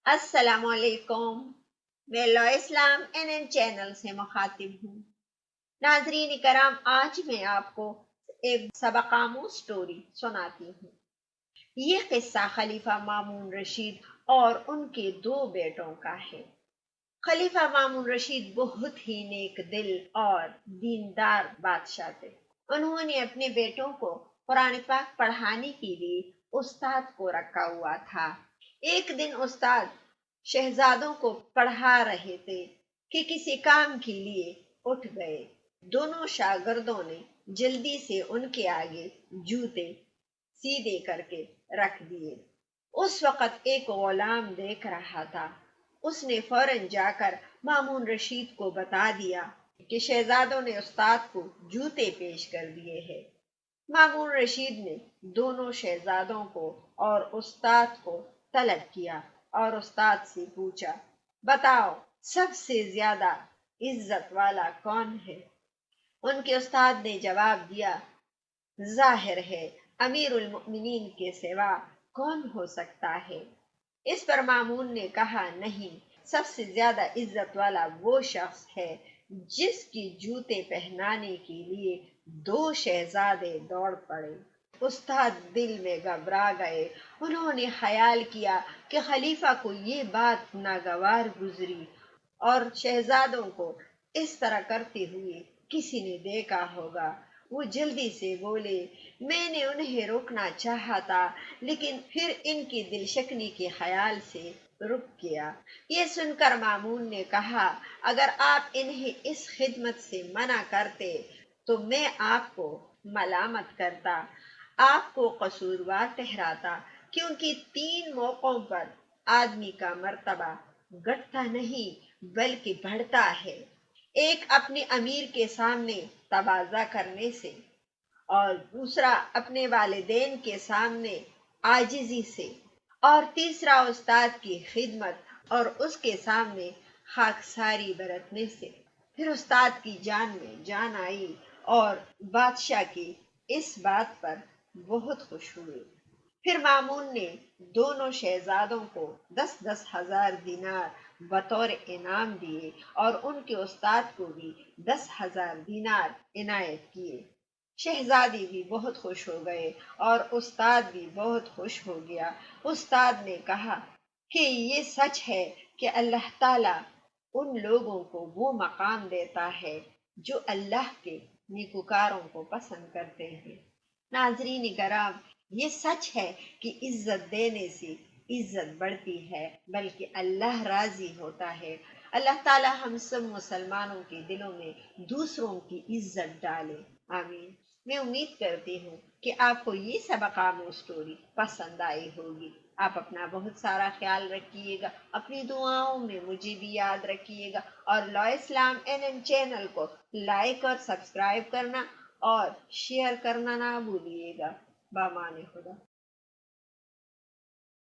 السلام علیکم، میں لو اسلام چینل سے مخاطب ہوں۔ ناظرین کرام، آج میں آپ کو ایک سبق آموز سٹوری سناتی ہوں۔ یہ قصہ خلیفہ مامون رشید اور ان کے دو بیٹوں کا ہے۔ خلیفہ مامون رشید بہت ہی نیک دل اور دیندار بادشاہ تھے۔ انہوں نے اپنے بیٹوں کو قرآن پاک پڑھانے کے لیے استاد کو رکھا ہوا تھا۔ ایک دن استاد شہزادوں کو پڑھا رہے تھے کہ کسی کام کے لیے اٹھ گئے۔ دونوں شاگردوں نے جلدی سے ان کے آگے جوتے سیدھے کر کے رکھ دیے۔ اس وقت ایک غلام دیکھ رہا تھا۔ اس نے فوراً جا کر مامون رشید کو بتا دیا کہ شہزادوں نے استاد کو جوتے پیش کر دیے ہیں۔ مامون رشید نے دونوں شہزادوں کو اور استاد کو طلب کیا اور استاد سے پوچھا، بتاؤ سب سے زیادہ عزت والا کون ہے؟ ان کے استاد نے جواب دیا، ظاہر ہے امیر المؤمنین کے سوا کون ہو سکتا ہے؟ اس پر مامون نے کہا، نہیں، سب سے زیادہ عزت والا وہ شخص ہے جس کی جوتے پہنانے کے لیے دو شہزادے دوڑ پڑے۔ استاد دل میں گھبرا گئے۔ انہوں نے خیال کیا کہ خلیفہ کو یہ بات ناگوار گزری اور شہزادوں کو اس طرح کرتے ہوئے کسی نے دیکھا ہوگا۔ وہ جلدی سے بولے، میں نے انہیں روکنا چاہا تھا لیکن پھر ان کی دل شکنی کے خیال سے رک گیا۔ یہ سن کر مامون نے کہا، اگر آپ انہیں اس خدمت سے منع کرتے تو میں آپ کو ملامت کرتا، آپ کو قصوروار ٹھہراتا، کیونکہ تین موقعوں پر آدمی کا مرتبہ گھٹتا نہیں بلکہ بڑھتا ہے۔ ایک اپنے امیر کے سامنے تواضع کرنے سے، اور دوسرا اپنے والدین کے سامنے عاجزی سے، اور تیسرا استاد کی خدمت اور اس کے سامنے خاکساری برتنے سے۔ پھر استاد کی جان میں جان آئی اور بادشاہ کی اس بات پر بہت خوش ہوئے۔ پھر مامون نے دونوں شہزادوں کو 10,000 دینار بطور انعام دیے اور ان کے استاد کو بھی 10,000 دینار عنایت کیے۔ شہزادی بھی بہت خوش ہو گئے اور استاد بھی بہت خوش ہو گیا۔ استاد نے کہا کہ یہ سچ ہے کہ اللہ تعالیٰ ان لوگوں کو وہ مقام دیتا ہے جو اللہ کے نیکوکاروں کو پسند کرتے ہیں۔ ناظرین کرام، یہ سچ ہے کہ عزت دینے سے عزت بڑھتی ہے بلکہ اللہ راضی ہوتا ہے۔ اللہ تعالی ہم سب مسلمانوں کے دلوں میں دوسروں کی عزت ڈالے، آمین۔ میں امید کرتی ہوں کہ آپ کو یہ سبق آموز سٹوری پسند آئی ہوگی۔ آپ اپنا بہت سارا خیال رکھیے گا، اپنی دعاؤں میں مجھے بھی یاد رکھیے گا، اور لو اسلام چینل کو لائک اور سبسکرائب کرنا اور شیئر کرنا نہ بھولیے گا۔ بامان خدا۔